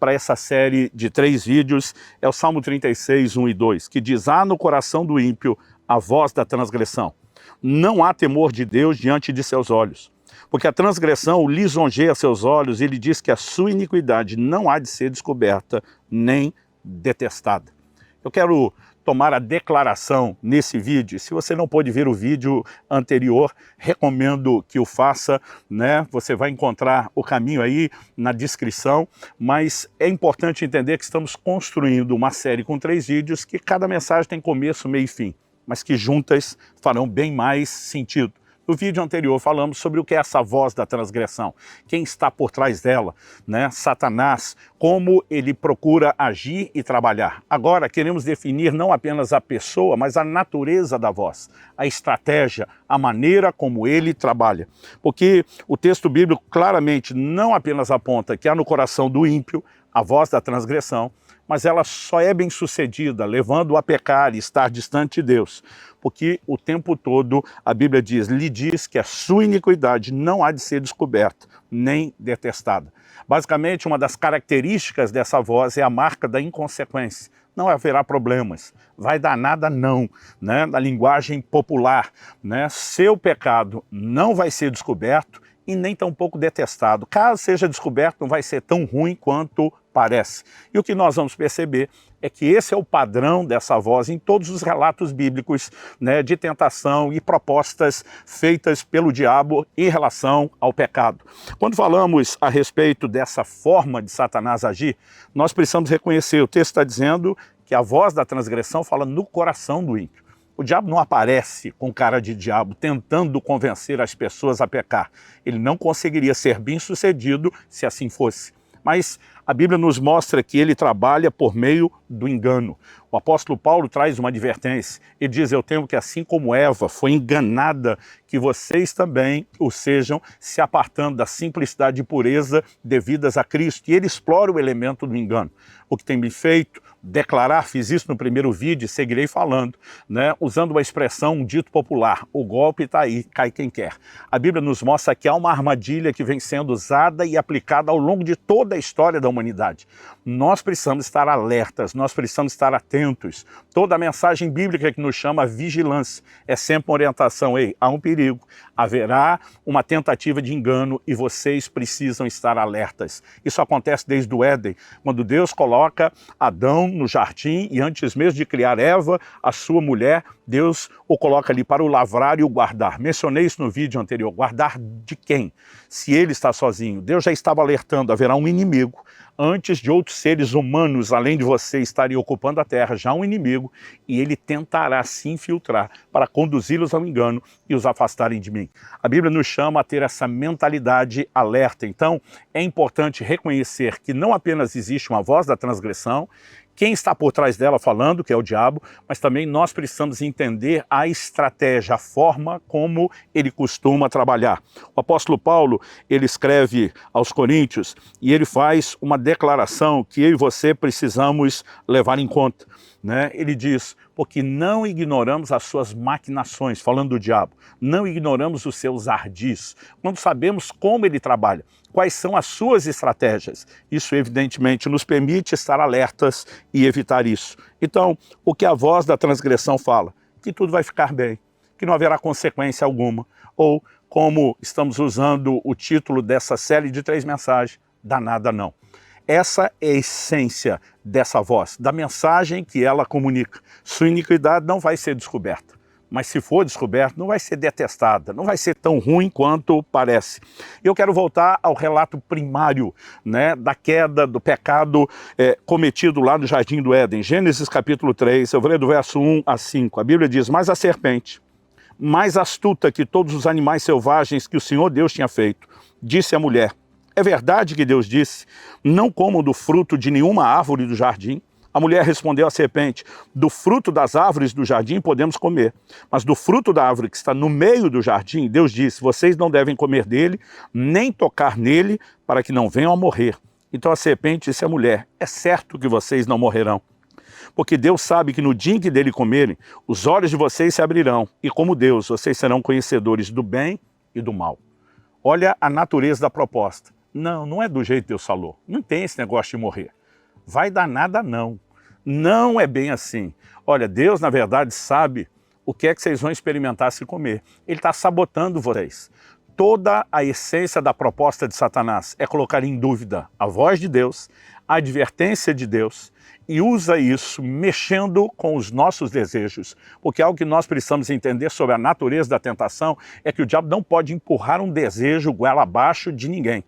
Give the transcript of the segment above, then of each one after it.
para essa série de 3 vídeos é o Salmo 36, 1 e 2, que diz: há no coração do ímpio a voz da transgressão. Não há temor de Deus diante de seus olhos, porque a transgressão lisonjeia seus olhos, e ele diz que a sua iniquidade não há de ser descoberta nem detestada. Eu quero tomar a declaração nesse vídeo. Se você não pôde ver o vídeo anterior, recomendo que o faça, né? Você vai encontrar o caminho aí na descrição, mas é importante entender que estamos construindo uma série com 3 vídeos que cada mensagem tem começo, meio e fim, mas que juntas farão bem mais sentido. No vídeo anterior falamos sobre o que é essa voz da transgressão, quem está por trás dela, né? Satanás, como ele procura agir e trabalhar. Agora queremos definir não apenas a pessoa, mas a natureza da voz, a estratégia, a maneira como ele trabalha. Porque o texto bíblico claramente não apenas aponta que há no coração do ímpio a voz da transgressão, mas ela só é bem-sucedida levando-o a pecar e estar distante de Deus, porque o tempo todo a Bíblia lhe diz que a sua iniquidade não há de ser descoberta, nem detestada. Basicamente, uma das características dessa voz é a marca da inconsequência. Não haverá problemas, vai dar nada não, né? Na linguagem popular, né? Seu pecado não vai ser descoberto e nem tampouco detestado. Caso seja descoberto, não vai ser tão ruim quanto parece. E o que nós vamos perceber é que esse é o padrão dessa voz em todos os relatos bíblicos, né, de tentação e propostas feitas pelo diabo em relação ao pecado. Quando falamos a respeito dessa forma de Satanás agir, nós precisamos reconhecer, o texto está dizendo que a voz da transgressão fala no coração do ímpio. O diabo não aparece com cara de diabo tentando convencer as pessoas a pecar. Ele não conseguiria ser bem-sucedido se assim fosse. Mas a Bíblia nos mostra que ele trabalha por meio do engano. O apóstolo Paulo traz uma advertência. Ele diz: eu temo que assim como Eva foi enganada, que vocês também o sejam, se apartando da simplicidade e pureza devidas a Cristo. E ele explora o elemento do engano. O que tem me feito declarar, fiz isso no primeiro vídeo e seguirei falando, né, usando uma expressão, um dito popular: o golpe está aí, cai quem quer. A Bíblia nos mostra que há uma armadilha que vem sendo usada e aplicada ao longo de toda a história da humanidade. Nós precisamos estar alertas, nós precisamos estar atentos. Toda a mensagem bíblica que nos chama a vigilância é sempre uma orientação: ei, há um perigo, haverá uma tentativa de engano e vocês precisam estar alertas. Isso acontece desde o Éden, quando Deus coloca Adão no jardim e antes mesmo de criar Eva, a sua mulher, Deus o coloca ali para o lavrar e o guardar. Mencionei isso no vídeo anterior. Guardar de quem? Se ele está sozinho. Deus já estava alertando: haverá um inimigo. Antes de outros seres humanos, além de você, estarem ocupando a terra, já há um inimigo, e ele tentará se infiltrar para conduzi-los ao engano e os afastarem de mim. A Bíblia nos chama a ter essa mentalidade alerta. Então, é importante reconhecer que não apenas existe uma voz da transgressão, quem está por trás dela falando, que é o diabo, mas também nós precisamos entender a estratégia, a forma como ele costuma trabalhar. O apóstolo Paulo, ele escreve aos Coríntios e ele faz uma declaração que eu e você precisamos levar em conta, né? Ele diz: porque não ignoramos as suas maquinações, falando do diabo, não ignoramos os seus ardis, quando sabemos como ele trabalha, quais são as suas estratégias. Isso evidentemente nos permite estar alertas e evitar isso. Então, o que a voz da transgressão fala? Que tudo vai ficar bem, que não haverá consequência alguma, ou como estamos usando o título dessa série de 3 mensagens, dá nada não. Essa é a essência dessa voz, da mensagem que ela comunica. Sua iniquidade não vai ser descoberta, mas se for descoberta, não vai ser detestada, não vai ser tão ruim quanto parece. Eu quero voltar ao relato primário, né, da queda, do pecado cometido lá no Jardim do Éden. Gênesis capítulo 3, eu vou ler do verso 1 a 5. A Bíblia diz: mas a serpente, mais astuta que todos os animais selvagens que o Senhor Deus tinha feito, disse à mulher: é verdade que Deus disse: não comam do fruto de nenhuma árvore do jardim? A mulher respondeu à serpente: do fruto das árvores do jardim podemos comer, mas do fruto da árvore que está no meio do jardim, Deus disse: vocês não devem comer dele, nem tocar nele, para que não venham a morrer. Então a serpente disse à mulher: é certo que vocês não morrerão, porque Deus sabe que no dia em que dele comerem, os olhos de vocês se abrirão, e como Deus, vocês serão conhecedores do bem e do mal. Olha a natureza da proposta. Não, não é do jeito que Deus falou. Não tem esse negócio de morrer. Vai dar nada não. Não é bem assim. Olha, Deus, na verdade, sabe o que é que vocês vão experimentar se comer. Ele está sabotando vocês. Toda a essência da proposta de Satanás é colocar em dúvida a voz de Deus, a advertência de Deus, e usa isso mexendo com os nossos desejos. Porque algo que nós precisamos entender sobre a natureza da tentação é que o diabo não pode empurrar um desejo goela abaixo de ninguém.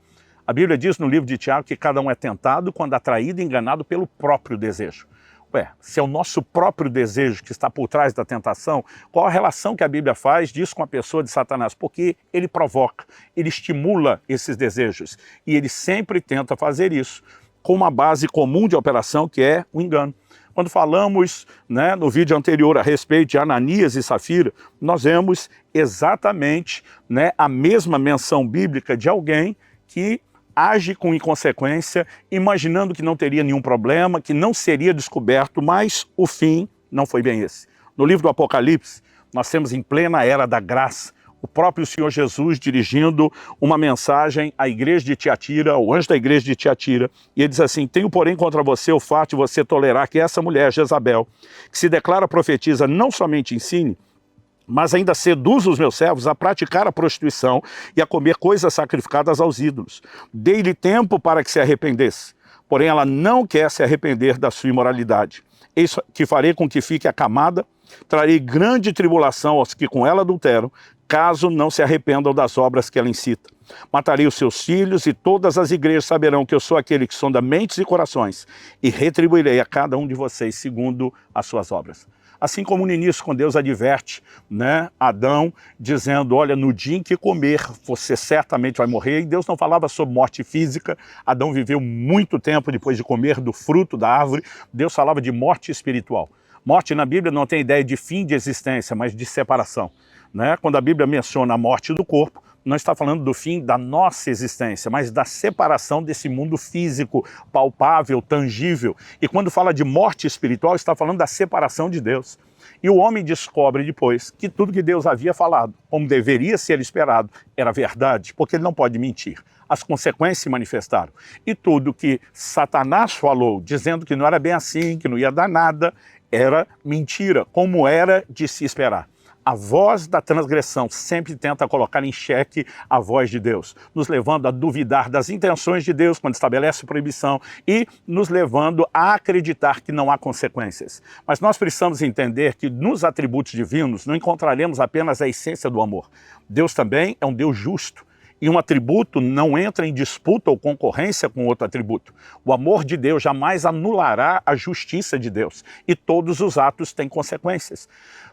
A Bíblia diz no livro de Tiago que cada um é tentado quando atraído e enganado pelo próprio desejo. Ué, se é o nosso próprio desejo que está por trás da tentação, qual a relação que a Bíblia faz disso com a pessoa de Satanás? Porque ele provoca, ele estimula esses desejos e ele sempre tenta fazer isso com uma base comum de operação que é o engano. Quando falamos, no vídeo anterior a respeito de Ananias e Safira, nós vemos exatamente, a mesma menção bíblica de alguém que age com inconsequência, imaginando que não teria nenhum problema, que não seria descoberto, mas o fim não foi bem esse. No livro do Apocalipse, nós temos em plena era da graça, o próprio Senhor Jesus dirigindo uma mensagem à igreja de Tiatira, ao anjo da igreja de Tiatira, e ele diz assim: tenho porém contra você o fato de você tolerar que essa mulher, Jezabel, que se declara profetiza, não somente ensine, mas ainda seduz os meus servos a praticar a prostituição e a comer coisas sacrificadas aos ídolos. Dei-lhe tempo para que se arrependesse, porém ela não quer se arrepender da sua imoralidade. Eis que farei com que fique acamada, trarei grande tribulação aos que com ela adulteram, caso não se arrependam das obras que ela incita. Matarei os seus filhos e todas as igrejas saberão que eu sou aquele que sonda mentes e corações e retribuirei a cada um de vocês segundo as suas obras. Assim como no início, quando Deus adverte, Adão, dizendo, olha, no dia em que comer, você certamente vai morrer. E Deus não falava sobre morte física. Adão viveu muito tempo depois de comer do fruto da árvore. Deus falava de morte espiritual. Morte na Bíblia não tem ideia de fim de existência, mas de separação. Quando a Bíblia menciona a morte do corpo, não está falando do fim da nossa existência, mas da separação desse mundo físico, palpável, tangível. E quando fala de morte espiritual, está falando da separação de Deus. E o homem descobre depois que tudo que Deus havia falado, como deveria ser esperado, era verdade, porque ele não pode mentir. As consequências se manifestaram. E tudo que Satanás falou, dizendo que não era bem assim, que não ia dar nada, era mentira, como era de se esperar. A voz da transgressão sempre tenta colocar em xeque a voz de Deus, nos levando a duvidar das intenções de Deus quando estabelece proibição e nos levando a acreditar que não há consequências. Mas nós precisamos entender que nos atributos divinos não encontraremos apenas a essência do amor. Deus também é um Deus justo. E um atributo não entra em disputa ou concorrência com outro atributo. O amor de Deus jamais anulará a justiça de Deus. E todos os atos têm consequências.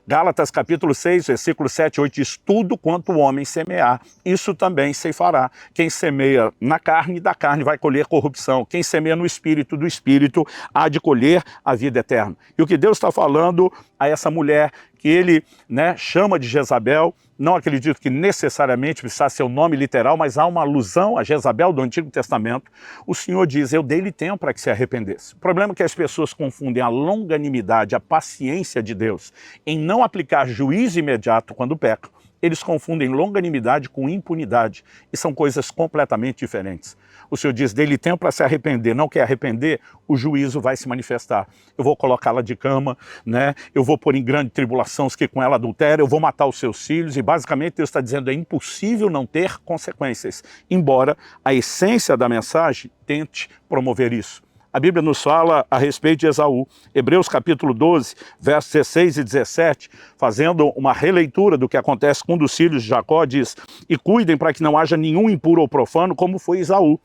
Gálatas capítulo 6, versículo 7 e 8 diz, tudo quanto o homem semear, isso também se fará. Quem semeia na carne, da carne vai colher corrupção. Quem semeia no espírito, do espírito há de colher a vida eterna. E o que Deus está falando a essa mulher que ele chama de Jezabel, não acredito que necessariamente precisasse ser o nome literal, mas há uma alusão a Jezabel do Antigo Testamento. O Senhor diz, eu dei-lhe tempo para que se arrependesse. O problema é que as pessoas confundem a longanimidade, a paciência de Deus, em não aplicar juízo imediato quando pecam. Eles confundem longanimidade com impunidade, e são coisas completamente diferentes. O Senhor diz, dê-lhe tempo para se arrepender, não quer arrepender, o juízo vai se manifestar. Eu vou colocá-la de cama, eu vou pôr em grande tribulação os que com ela adulteram, eu vou matar os seus filhos, e basicamente Deus está dizendo, é impossível não ter consequências, embora a essência da mensagem tente promover isso. A Bíblia nos fala a respeito de Esaú. Hebreus capítulo 12, versos 16 e 17, fazendo uma releitura do que acontece com um dos filhos de Jacó, diz, e cuidem para que não haja nenhum impuro ou profano, como foi Esaú,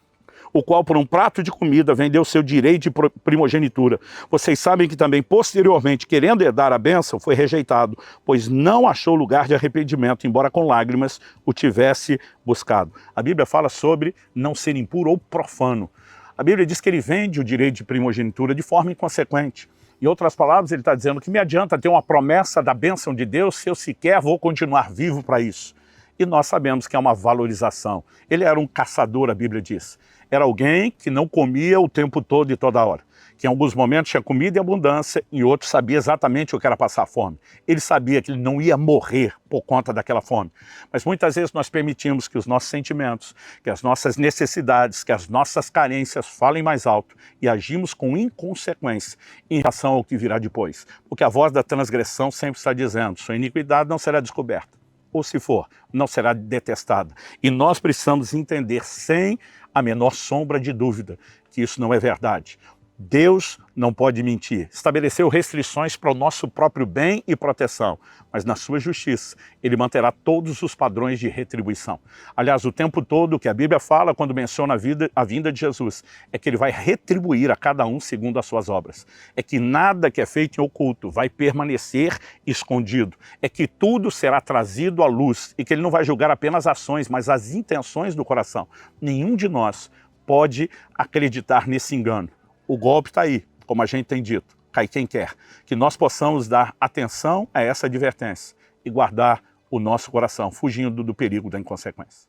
o qual por um prato de comida vendeu seu direito de primogenitura. Vocês sabem que também posteriormente, querendo herdar a bênção, foi rejeitado, pois não achou lugar de arrependimento, embora com lágrimas o tivesse buscado. A Bíblia fala sobre não ser impuro ou profano. A Bíblia diz que ele vende o direito de primogenitura de forma inconsequente. Em outras palavras, ele está dizendo que me adianta ter uma promessa da bênção de Deus se eu sequer vou continuar vivo para isso. E nós sabemos que é uma valorização. Ele era um caçador, a Bíblia diz. era alguém que não comia o tempo todo e toda hora. Que em alguns momentos tinha comida em abundância, em outros sabia exatamente o que era passar fome. Ele sabia que ele não ia morrer por conta daquela fome. Mas muitas vezes nós permitimos que os nossos sentimentos, que as nossas necessidades, que as nossas carências falem mais alto e agimos com inconsequência em relação ao que virá depois. Porque a voz da transgressão sempre está dizendo: sua iniquidade não será descoberta. Ou se for, não será detestada. E nós precisamos entender, sem a menor sombra de dúvida, que isso não é verdade. Deus não pode mentir. Estabeleceu restrições para o nosso próprio bem e proteção, mas na sua justiça ele manterá todos os padrões de retribuição. Aliás, o tempo todo o que a Bíblia fala quando menciona a vinda de Jesus é que ele vai retribuir a cada um segundo as suas obras. É que nada que é feito em oculto vai permanecer escondido. É que tudo será trazido à luz e que ele não vai julgar apenas ações, mas as intenções do coração. Nenhum de nós pode acreditar nesse engano. O golpe está aí, como a gente tem dito, cai quem quer. Que nós possamos dar atenção a essa advertência e guardar o nosso coração, fugindo do perigo da inconsequência.